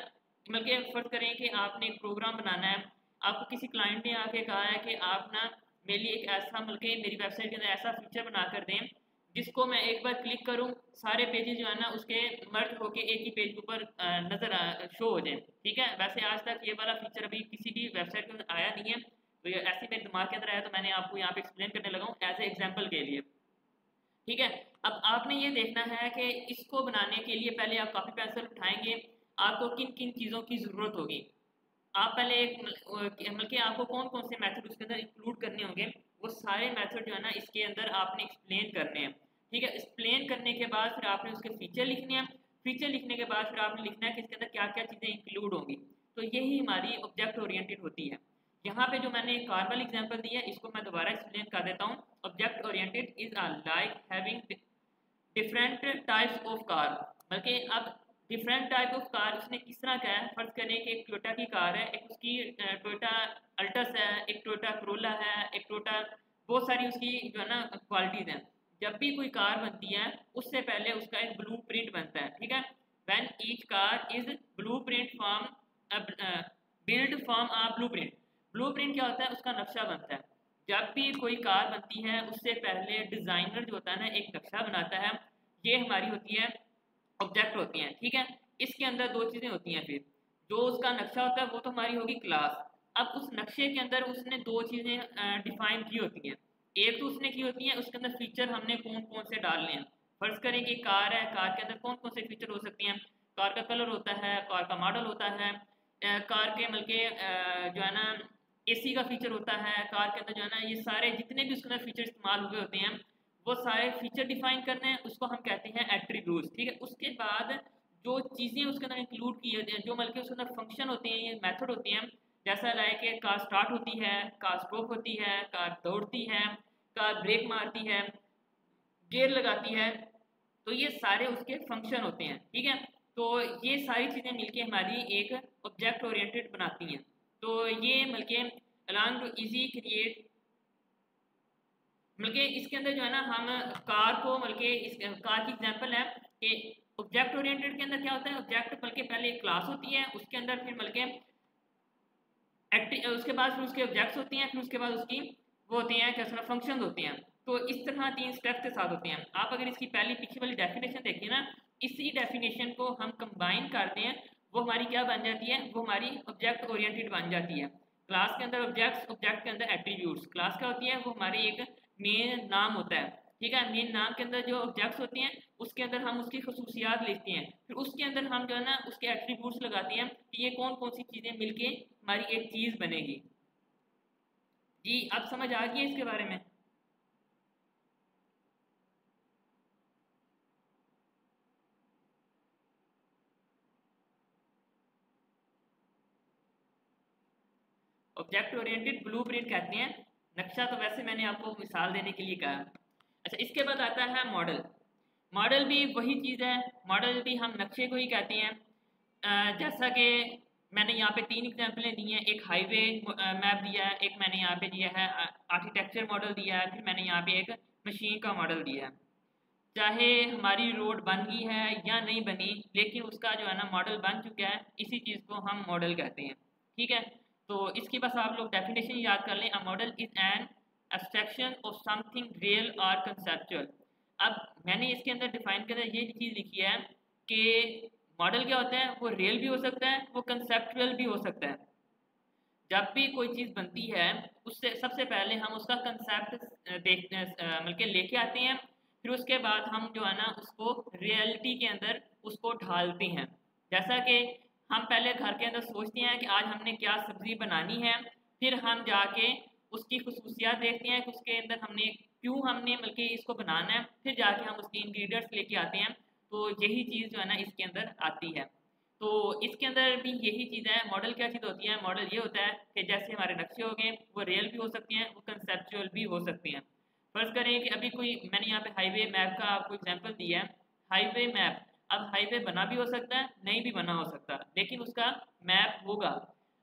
मतलब कि फर्ज करें कि आपने एक प्रोग्राम बनाना है, आपको किसी क्लाइंट ने आके कहा है कि आप ना मेरे लिए एक ऐसा मतलब कि मेरी वेबसाइट के अंदर ऐसा फीचर बना कर दें जिसको मैं एक बार क्लिक करूं सारे पेजेस जो है ना उसके मर्ज होके एक ही पेज के ऊपर नजर शो हो जाए। ठीक है, वैसे आज तक ये वाला फीचर अभी किसी भी वेबसाइट के अंदर आया नहीं है, तो ये ऐसे मेरे दिमाग के अंदर आया तो मैंने आपको यहाँ पे एक्सप्लेन करने लगा हूँ एज ए एग्जाम्पल के लिए। ठीक है, अब आपने ये देखना है कि इसको बनाने के लिए पहले आप कॉपी पेंसिल उठाएंगे, आपको किन किन चीज़ों की ज़रूरत होगी। आप पहले एक मतलब कि आपको कौन कौन से मेथड उसके अंदर इंक्लूड करने होंगे, वो सारे मेथड जो है ना इसके अंदर आपने एक्सप्लेन करने हैं। ठीक है, एक्सप्लेन करने के बाद फिर आपने उसके फीचर लिखने हैं, फीचर लिखने के बाद फिर आपने लिखना है कि इसके अंदर क्या क्या चीज़ें इंक्लूड होंगी। तो यही हमारी ऑब्जेक्ट ओरिएंटेड होती है। यहाँ पे जो मैंने एक कार वाली एग्जाम्पल दी है इसको मैं दोबारा एक्सप्लेन कर देता हूँ। Object oriented is like having different types of car, बल्कि अब डिफरेंट टाइप ऑफ कार उसने किस तरह का है, फर्ज करें कि एक टोयोटा की कार है, एक उसकी टोयोटा अल्टस है, एक टोयोटा करोला है, एक टोयोटा, बहुत सारी उसकी जो है ना क्वालिटीज हैं। जब भी कोई कार बनती है उससे पहले उसका एक ब्लू प्रिंट बनता है। ठीक है, when each car is blue print form build form blue print क्या होता है, उसका नक्शा बनता है। जब भी कोई कार बनती है उससे पहले डिजाइनर जो होता है ना एक नक्शा बनाता है, ये हमारी होती है ऑब्जेक्ट होती हैं। ठीक है, इसके अंदर दो चीजें होती हैं, फिर जो उसका नक्शा होता है वो तो हमारी होगी क्लास। अब उस नक्शे के अंदर उसने दो चीजें डिफाइन की होती हैं, एक तो उसने की होती है उसके अंदर फीचर हमने कौन कौन से डालने हैं। फर्ज करें कि कार है, कार के अंदर कौन कौन से फीचर हो सकती हैं, कार का कलर होता है, कार का मॉडल होता है, कार के बल्कि जो है ना एसी का फीचर होता है, कार के अंदर जो है ना ये सारे जितने भी उसके अंदर फीचर इस्तेमाल हुए होते हैं वो सारे फीचर डिफाइन करने हैं, उसको हम कहते हैं एट्रीब्यूट्स। ठीक है, उसके बाद जो चीज़ें उसके अंदर इंक्लूड की होती हैं, जो बल्कि उसके अंदर फंक्शन होते हैं, ये मेथड होते हैं, जैसा लाइक कि कार स्टार्ट होती है, कार स्टॉप होती है, कार दौड़ती है, कार ब्रेक मारती है, गियर लगाती है, तो ये सारे उसके फंक्शन होते हैं। ठीक है, तो ये सारी चीज़ें मिलके हमारी एक ऑब्जेक्ट ओरिएंटेड बनाती हैं। तो ये बल्कि अलॉन्ग टू इजी क्रिएट, बल्कि इसके अंदर जो है ना हम कार को बल्कि इस कार की एग्जांपल है कि ऑब्जेक्ट ओरिएंटेड के अंदर क्या होता है, ऑब्जेक्ट बल्कि पहले एक क्लास होती है, उसके अंदर फिर बल्कि उसके बाद फिर उसके ऑब्जेक्ट्स होती हैं, फिर उसके बाद उसकी वो होती हैं क्या फंक्शन होते हैं। तो इस तरह तीन स्टेप्स के साथ होते हैं। आप अगर इसकी पहली पीछे वाली डेफिनेशन देखिए ना, इसी डेफिनेशन को हम कंबाइन करते हैं, वो हमारी क्या बन जाती है, वो हमारी ऑब्जेक्ट ओरिएंटेड बन जाती है। क्लास के अंदर ऑब्जेक्ट्स, ऑब्जेक्ट के अंदर एट्रीब्यूट्स। क्लास क्या होती है, वो हमारी एक मेन नाम होता है। ठीक है, मेन नाम के अंदर जो ऑब्जेक्ट्स होती हैं उसके अंदर हम उसकी खसूसियात लिखते हैं, फिर उसके अंदर हम जो है ना उसके एट्रीब्यूट्स लगाते हैं कि ये कौन कौन सी चीज़ें मिलके हमारी एक चीज़ बनेगी। जी आप समझ आ गई इसके बारे में? ऑब्जेक्ट ओरिएंटेड ब्लूप्रिंट कहते हैं, नक्शा तो वैसे मैंने आपको मिसाल देने के लिए कहा। अच्छा, इसके बाद आता है मॉडल। मॉडल भी वही चीज़ है, मॉडल भी हम नक्शे को ही कहते हैं। जैसा कि मैंने यहाँ पे तीन एग्जांपलें दी हैं, एक हाईवे मैप दिया है, एक मैंने यहाँ पे दिया है आर्किटेक्चर मॉडल दिया है, फिर मैंने यहाँ पे एक मशीन का मॉडल दिया है। चाहे हमारी रोड बन गई है या नहीं बनी, लेकिन उसका जो है ना मॉडल बन चुका है, इसी चीज़ को हम मॉडल कहते हैं। ठीक है, तो इसकी बस आप लोग डेफिनेशन याद कर लें, a model is an abstraction of something real और कंसेप्चुअल। अब मैंने इसके अंदर डिफाइन के अंदर ये चीज़ लिखी है कि मॉडल क्या होता है, वो रियल भी हो सकता है, वो कंसेप्चुअल भी हो सकता है। जब भी कोई चीज़ बनती है उससे सबसे पहले हम उसका कंसेप्ट देखते मतलब के लेके आते हैं, फिर उसके बाद हम जो है ना उसको रियलिटी के अंदर उसको ढालते हैं। जैसा कि हम पहले घर के अंदर सोचते हैं कि आज हमने क्या सब्ज़ी बनानी है, फिर हम जाके उसकी खसूसियात देखते हैं कि उसके अंदर हमने क्यों हमने बल्कि इसको बनाना है, फिर जाके हम उसके इंग्रेडिएंट्स लेके आते हैं। तो यही चीज़ जो है ना इसके अंदर आती है। तो इसके अंदर भी यही चीज़ है। मॉडल क्या चीज़ होती है, मॉडल ये होता है कि जैसे हमारे नक्शे हो गए वो रियल भी हो सकते हैं, वो कंसेप्चुअल भी हो सकते हैं। फर्ज करें कि अभी कोई मैंने यहाँ पे हाईवे मैप का आपको एग्जांपल दिया है, हाईवे मैप। अब हाईवे बना भी हो सकता है, नहीं भी बना हो सकता, लेकिन उसका मैप होगा।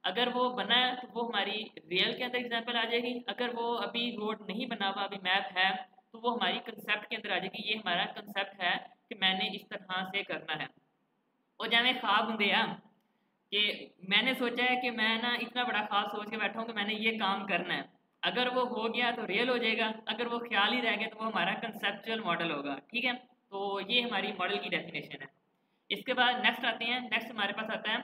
अगर वो बना है तो वो हमारी रियल के अंदर एग्जाम्पल आ जाएगी, अगर वो अभी रोड नहीं बना हुआ, अभी मैप है, तो वो हमारी कंसेप्ट के अंदर आ जाएगी। ये हमारा कंसेप्ट है कि मैंने इस तरह से करना है। और जब मैं ख्वाब होंगे कि मैंने सोचा है कि मैं ना इतना बड़ा ख्वाब सोच के बैठा हूँ कि मैंने ये काम करना है, अगर वो हो गया तो रियल हो जाएगा, अगर वो ख्याल ही रह गया तो वो हमारा कंसेप्चुअल मॉडल होगा। ठीक है, तो ये हमारी मॉडल की डेफिनेशन है। इसके बाद नेक्स्ट आते हैं, नेक्स्ट हमारे पास आता है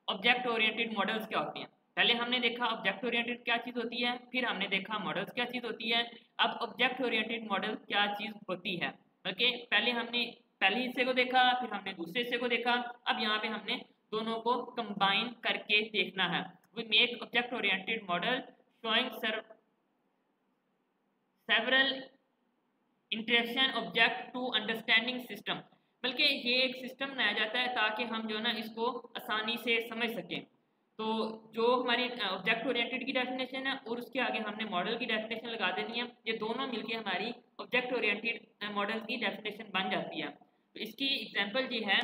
ऑब्जेक्ट ओरिएंटेड मॉडल्स क्या होती हैं। पहले हमने देखा ऑब्जेक्ट ओरिएंटेड क्या चीज़ होती है, फिर हमने देखा मॉडल्स क्या चीज़ होती है। अब ऑब्जेक्ट ओरिएंटेड मॉडल क्या चीज़ होती है, बल्कि पहले हमने पहले हिस्से को देखा, फिर हमने दूसरे हिस्से को देखा, अब यहाँ पे हमने दोनों को कंबाइन करके देखना है। We make object oriented model showing several interaction object to understanding system, बल्कि ये एक सिस्टम बनाया जाता है ताकि हम जो है ना इसको आसानी से समझ सकें। तो जो हमारी ऑब्जेक्ट ओरिएंटेड की डेफिनेशन है और उसके आगे हमने मॉडल की डेफिनेशन लगा देनी है, ये दोनों मिलके हमारी ऑब्जेक्ट ओरिएंटेड मॉडल की डेफिनेशन बन जाती है। तो इसकी एग्जांपल ये है,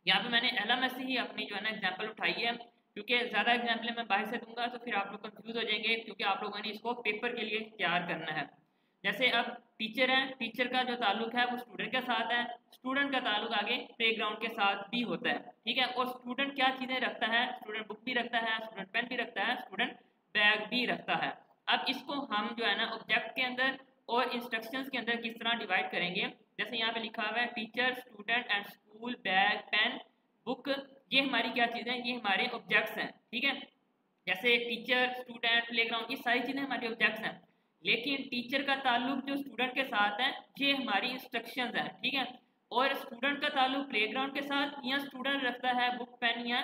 यहाँ पे मैंने LMS से ही अपनी जो है ना एग्जांपल उठाई है, क्योंकि ज़्यादा एग्जांपल मैं बाहर से दूंगा तो फिर आप लोग कंफ्यूज हो जाएंगे, क्योंकि आप लोगों ने इसको पेपर के लिए तैयार करना है। जैसे अब टीचर है, टीचर का जो ताल्लुक है वो स्टूडेंट के साथ है, स्टूडेंट का ताल्लुक आगे प्लेग्राउंड के साथ भी होता है। ठीक है, और स्टूडेंट क्या चीज़ें रखता है, स्टूडेंट बुक भी रखता है, स्टूडेंट पेन भी रखता है, स्टूडेंट बैग भी रखता है। अब इसको हम जो है ना ऑब्जेक्ट के अंदर और इंस्ट्रक्शंस के अंदर किस तरह डिवाइड करेंगे। जैसे यहाँ पे लिखा हुआ है teacher, student and school, bag, pen, book, ये हमारी क्या चीज़ें हैं, ये हमारे ऑब्जेक्ट्स हैं। ठीक है, जैसे टीचर, स्टूडेंट, प्लेग्राउंड, ये सारी चीज़ें हमारी ऑब्जेक्ट्स हैं। लेकिन टीचर का ताल्लुक जो स्टूडेंट के साथ है ये हमारी इंस्ट्रक्शंस हैं। ठीक है, और स्टूडेंट का ताल्लुक प्लेग्राउंड के साथ, या स्टूडेंट रखता है बुक, पेन या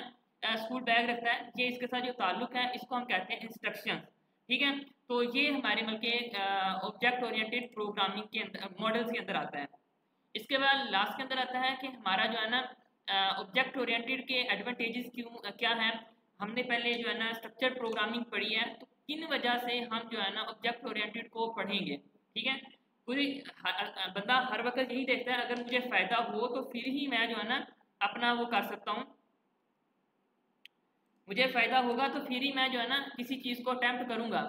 स्कूल बैग रखता है, ये इसके साथ जो ताल्लुक है इसको हम कहते हैं इंस्ट्रक्शंस। ठीक है, तो ये हमारे मतलब ऑब्जेक्ट ओरिएंटेड प्रोग्रामिंग के अंदर, मॉडल्स के अंदर आता है। इसके बाद लास्ट के अंदर आता है कि हमारा जो है ना ऑब्जेक्ट ओरिएंटेड के एडवांटेजेस क्यों क्या है। हमने पहले जो है ना स्ट्रक्चर प्रोग्रामिंग पढ़ी है, तो किन वजह से हम जो है ना ऑब्जेक्ट ओरिएंटेड को पढ़ेंगे। ठीक है, कोई बंदा हर वक्त यही देखता है अगर मुझे फ़ायदा हो तो फिर ही मैं जो है ना अपना वो कर सकता हूँ, मुझे फ़ायदा होगा तो फिर ही मैं जो है ना किसी चीज़ को अटैम्प्ट करूँगा।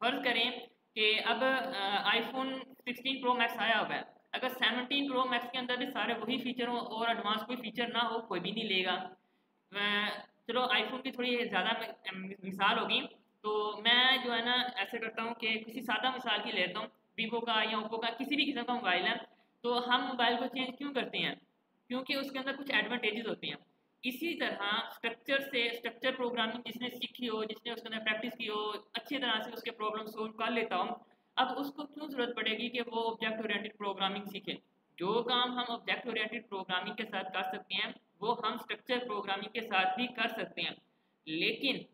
फर्ज करें कि अब आईफोन 16 प्रो मैक्स आया हुआ है, अगर 17 प्रो मैक्स के अंदर भी सारे वही फीचर हो और एडवांस कोई फीचर ना हो, कोई भी नहीं लेगा। चलो आईफोन की थोड़ी ज़्यादा मिसाल होगी, तो मैं जो है ना ऐसे करता हूँ कि किसी सादा मिसाल की लेता हूँ, वीवो का या ओप्पो का किसी भी किस्म का मोबाइल है, तो हम मोबाइल को चेंज क्यों करते हैं, क्योंकि उसके अंदर कुछ एडवांटेजेस होती हैं। इसी तरह स्ट्रक्चर प्रोग्रामिंग जिसने सीखी हो, जिसने उसके अंदर प्रैक्टिस की हो, अच्छी तरह से उसके प्रॉब्लम सोल्व कर लेता हूँ, अब उसको क्यों ज़रूरत पड़ेगी कि वो ऑब्जेक्ट ओरिएंटेड प्रोग्रामिंग सीखे। जो काम हम ऑब्जेक्ट ओरिएंटेड प्रोग्रामिंग के साथ कर सकते हैं वो हम स्ट्रक्चर प्रोग्रामिंग के साथ भी कर सकते हैं। लेकिन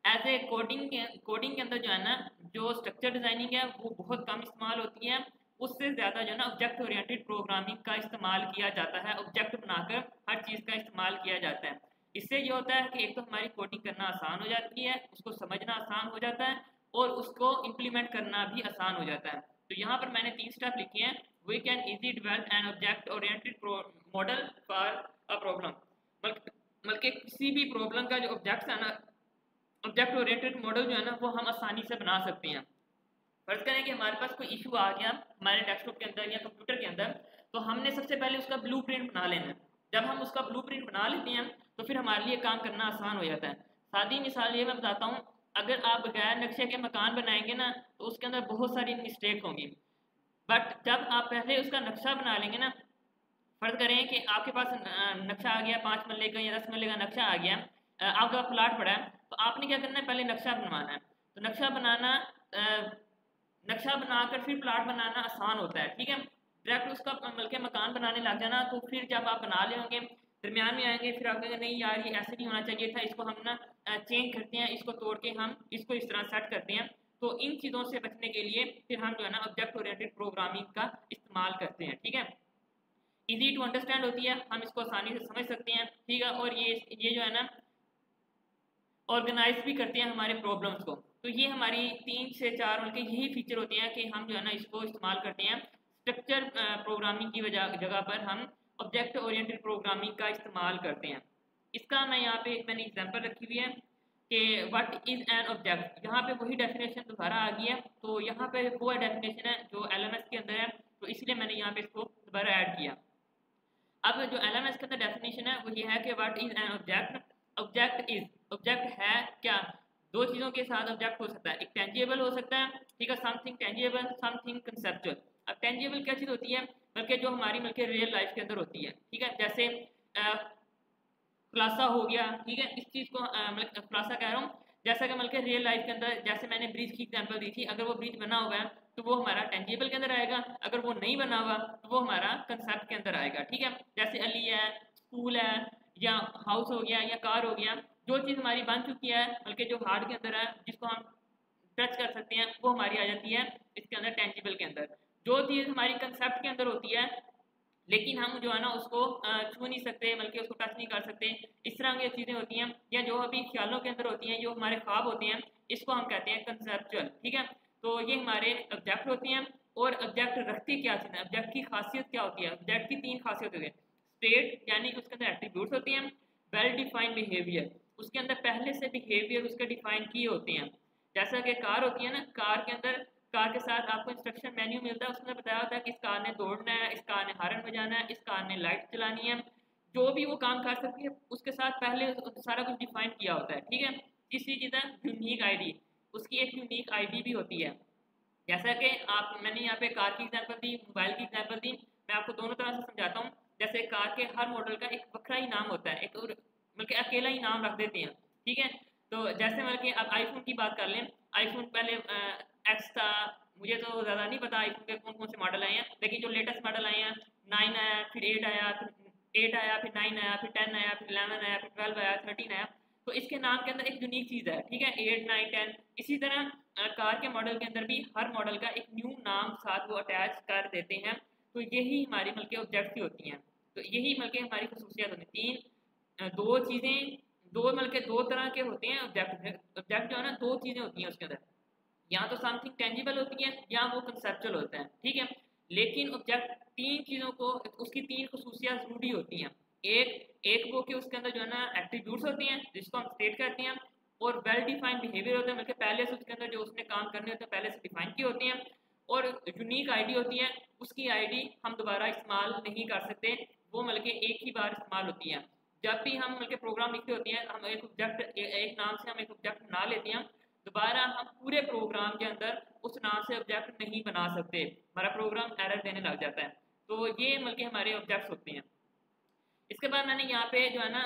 एज ए कोडिंग के अंदर जो है ना जो स्ट्रक्चर डिज़ाइनिंग है वो बहुत कम इस्तेमाल होती है, उससे ज़्यादा जो है ना ऑब्जेक्ट ओरिएंटेड प्रोग्रामिंग का इस्तेमाल किया जाता है, ऑब्जेक्ट बनाकर हर चीज़ का इस्तेमाल किया जाता है। इससे ये होता है कि एक तो हमारी कोडिंग करना आसान हो जाती है, उसको समझना आसान हो जाता है और उसको इम्प्लीमेंट करना भी आसान हो जाता है। तो यहाँ पर मैंने 3 स्टेप लिखे हैं। We can easy develop an object oriented model for a problem, बल्कि किसी भी प्रॉब्लम का जो ऑब्जेक्ट है ना, ऑब्जेक्ट ओरिएंटेड मॉडल जो है ना वो हम आसानी से बना सकते हैं। फर्ज करें कि हमारे पास कोई इशू आ गया हमारे डेस्कटॉप के अंदर या कंप्यूटर के अंदर, तो हमने सबसे पहले उसका ब्लूप्रिंट बना लेना है। जब हम उसका ब्लूप्रिंट बना लेते हैं तो फिर हमारे लिए काम करना आसान हो जाता है। सादी मिसाल ये मैं बताता हूँ, अगर आप बगैर नक्शे के मकान बनाएंगे ना तो उसके अंदर बहुत सारी मिस्टेक होंगी, बट जब आप पहले उसका नक्शा बना लेंगे ना, फर्ज करें कि आपके पास नक्शा आ गया, 5 मरले का या 10 मरले का नक्शा आ गया, आपका प्लाट पड़ा है, तो आपने क्या करना है, पहले नक्शा बनवाना है। तो नक्शा बनाकर फिर प्लाट बनाना आसान होता है। ठीक है, डायरेक्ट उसका बल्कि मकान बनाने लग जाना, तो फिर जब आप बना ले होंगे दरमियान में आएंगे फिर आप कहेंगे नहीं यार ये ऐसे नहीं होना चाहिए था, इसको हम ना चेंज करते हैं, इसको तोड़ के हम इसको इस तरह सेट करते हैं। तो इन चीज़ों से बचने के लिए फिर हम जो है ना ऑब्जेक्ट ओरिएंटेड प्रोग्रामिंग का इस्तेमाल करते हैं। ठीक है, इजी टू अंडरस्टैंड होती है, हम इसको आसानी से समझ सकते हैं। ठीक है, और ये जो है ना ऑर्गेनाइज भी करते हैं हमारे प्रॉब्लम्स को। तो ये हमारी 3 से 4 उनके यही फीचर होते हैं कि हम जो है ना इसको इस्तेमाल करते हैं। स्ट्रक्चर प्रोग्रामिंग की जगह पर हम ऑब्जेक्ट ओरिएंटेड प्रोग्रामिंग का इस्तेमाल करते हैं। इसका मैं यहाँ पे मैंने एग्जांपल रखी हुई है कि व्हाट इज़ एन ऑब्जेक्ट। यहाँ पे वही डेफिनेशन दोबारा आ गई है, तो यहाँ पे वो डेफिनेशन है जो LMS के अंदर है, तो इसलिए मैंने यहाँ पे इसको दोबारा ऐड किया। अब जो एलएमएस के अंदर डेफिनेशन है वो ये है कि what is an object. Object is, object है क्या, दो चीज़ों के साथ ऑब्जेक्ट हो सकता है, एक टेंजिबल हो सकता है, ठीक है, समथिंग टेंजिबल, समथिंग कंसेप्चुअल। अब टेंजिबल क्या चीज़ होती है, बल्कि जो हमारी बल्कि रियल लाइफ के अंदर होती है, ठीक है, जैसे खुलासा हो गया, ठीक है, इस चीज़ को मतलब खुलासा कह रहा हूँ, जैसा कि मतलब रियल लाइफ के अंदर जैसे मैंने ब्रिज की एग्जांपल दी थी, अगर वो ब्रिज बना हुआ है तो वो हमारा टेंजिबल के अंदर आएगा, अगर वो नहीं बना हुआ तो वो हमारा कंसेप्ट के अंदर आएगा, ठीक है। जैसे अली है, स्कूल है, या हाउस हो गया, या कार हो गया, जो चीज़ हमारी बन चुकी है बल्कि जो हार्ड के अंदर है, जिसको हम टच कर सकते हैं, वो हमारी आ जाती है इसके अंदर टेंजिबल के अंदर। जो चीज़ हमारी कंसेप्ट के अंदर होती है लेकिन हम जो है ना उसको छू नहीं सकते, बल्कि उसको टच नहीं कर सकते, इस तरह की चीज़ें होती हैं, या जो अभी ख्यालों के अंदर होती हैं, जो हमारे ख्वाब होते हैं, इसको हम कहते हैं कंसेप्चुअल, ठीक है। तो ये हमारे ऑब्जेक्ट होते हैं। और ऑब्जेक्ट रखती क्या चीज़ है, ऑब्जेक्ट की खासियत क्या होती है, ऑब्जेक्ट की तीन खासियत होती है। स्टेट यानी कि उसके अंदर एट्रीब्यूट्स होती हैं, वेल डिफाइंड बिहेवियर, उसके अंदर पहले से बिहेवियर उसके डिफाइन किए होते हैं। जैसा कि कार होती है ना, कार के अंदर कार के साथ आपको इंस्ट्रक्शन मेन्यू मिलता है, उसमें बताया होता है कि इस कार ने दौड़ना है, इस कार ने हॉर्न बजाना है, इस कार ने लाइट चलानी है, जो भी वो काम कर सकती है उसके साथ पहले सारा कुछ डिफाइन किया होता है, ठीक है। इसी चीज़ यूनिक आईडी, उसकी एक यूनिक आईडी भी होती है। जैसा कि आप मैंने यहाँ पे कार की एग्जांपल दी, मोबाइल की एग्जांपल दी, मैं आपको दोनों तरह से समझाता हूँ। जैसे कार के हर मॉडल का एक बखरा ही नाम होता है, एक और बल्कि अकेला ही नाम रख देते हैं, ठीक है। तो जैसे मतलब कि अब आईफोन की बात कर लें, आईफोन पहले एक्स था, मुझे तो ज़्यादा नहीं पता आईफोन के कौन कौन से मॉडल आए हैं, लेकिन जो लेटेस्ट मॉडल आए हैं, 9 आया, फिर 8 आया, फिर 8 आया, फिर 9 आया, फिर 10 आया, फिर 11 आया, फिर 12 आया, 13 आया। तो इसके नाम के अंदर एक यूनिक चीज़ है, ठीक है, 8 9 10। इसी तरह कार के मॉडल के अंदर भी हर मॉडल का एक न्यू नाम साथ वो अटैच कर देते हैं। तो यही हमारी बल्कि ऑब्जेक्ट की होती हैं। तो यही बल्कि हमारी खसूसियात होती हैं। दो चीज़ें, दो बल्कि दो तरह के होते हैं ऑब्जेक्ट। ऑब्जेक्ट जो है ना, दो चीज़ें होती हैं उसके अंदर, या तो समथिंग टेंजिबल होती है या वो कंसेप्चुअल होता है, ठीक है। लेकिन ऑब्जेक्ट तीन चीज़ों को, उसकी तीन खसूसियात ज़रूरी होती हैं। एक एक वो कि उसके अंदर जो है ना एट्रीब्यूट्स होती हैं जिसको हम स्टेट कहते हैं, और वेल डिफाइंड बिहेवियर होता है, मतलब पहले से उसके अंदर जो उसने काम करने होते हैं पहले से डिफाइन किए होती हैं, और यूनिक आईडी होती है, उसकी आईडी हम दोबारा इस्तेमाल नहीं कर सकते, वो मतलब कि एक ही बार इस्तेमाल होती है। जब भी हम मतलब प्रोग्राम लिखते होते हैं, हम एक ऑब्जेक्ट एक नाम से हम एक ऑब्जेक्ट बना लेते हैं, दोबारा हम पूरे प्रोग्राम के अंदर उस नाम से ऑब्जेक्ट नहीं बना सकते, हमारा प्रोग्राम एरर देने लग जाता है। तो ये मतलब हमारे ऑब्जेक्ट्स होते हैं। इसके बाद मैंने यहाँ पे जो है ना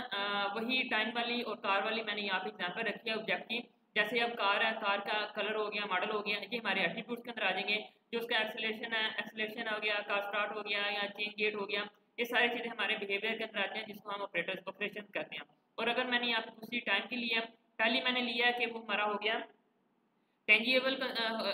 वही टाइम वाली और कार वाली मैंने यहाँ पे एग्जाम्पल रखी है ऑब्जेक्ट की। जैसे अब कार है, कार का कलर हो गया, मॉडल हो गया, ये हमारे एट्रीब्यूट्स के अंदर आ जाएंगे। जो उसका एक्सेलेरेशन है, एक्सेलेरेशन हो गया, कार स्टार्ट हो गया या चेंज गेट हो गया, ये सारी चीज़ें हमारे बिहेवियर के अंदर आती हैं, जिसको हम ऑपरेशन कहते हैं। और अगर मैंने यहाँ पे दूसरी टाइम की लिया, पहली मैंने लिया कि वो हमारा हो गया टेंजिबल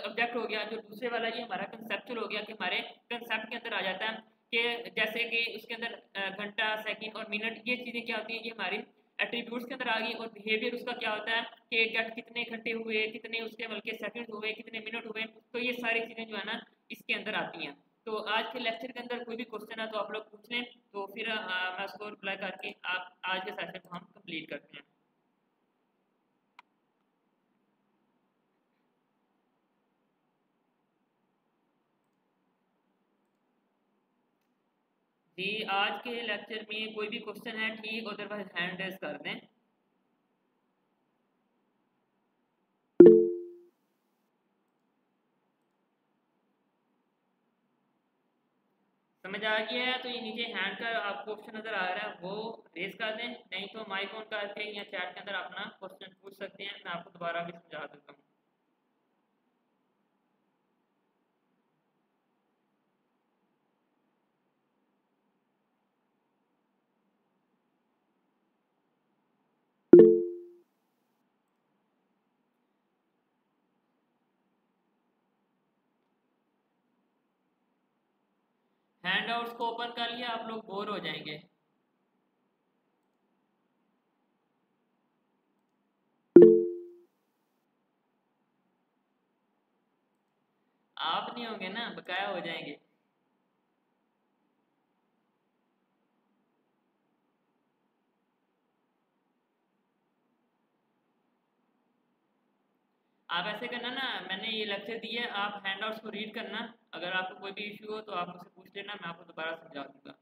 ऑब्जेक्ट हो गया, जो दूसरे वाला ये हमारा कंसेप्चुअल हो गया कि हमारे कंसेप्ट के अंदर आ जाता है, कि जैसे कि उसके अंदर घंटा, सेकंड और मिनट, ये चीज़ें क्या होती हैं, ये हमारी एट्रीब्यूट्स के अंदर आ गई। और बिहेवियर उसका क्या होता है कि एग्जैक्ट कितने घंटे हुए, कितने उसके बल्कि सेकंड हुए, कितने मिनट हुए, तो ये सारी चीज़ें जो है ना इसके अंदर आती हैं। तो आज के लेक्चर के अंदर कोई भी क्वेश्चन है तो आप लोग पूछ लें, तो फिर मैं उसको रिप्लाई करके आप आज के सेशन को हम कंप्लीट करते हैं। जी, आज के लेक्चर में कोई भी क्वेश्चन है ठीक, अदरवाइज हैंड रेज कर दें। समझ आ गया है तो ये नीचे हैंड का आपको ऑप्शन नजर आ रहा है, वो रेज कर दें, नहीं तो माइक ऑन करके या चैट के अंदर अपना क्वेश्चन पूछ सकते हैं, मैं आपको दोबारा भी समझा देता हूँ। हैंड आउट्स को ओपन कर लिया, आप लोग बोर हो जाएंगे। आप नहीं होंगे ना, बकाया हो जाएंगे। आप ऐसे करना ना, मैंने ये लेक्चर दिया, आप हैंड आउट्स को रीड करना, अगर आपको कोई भी इशू हो तो आप मुझसे पूछ लेना, मैं आपको दोबारा समझा दूंगा।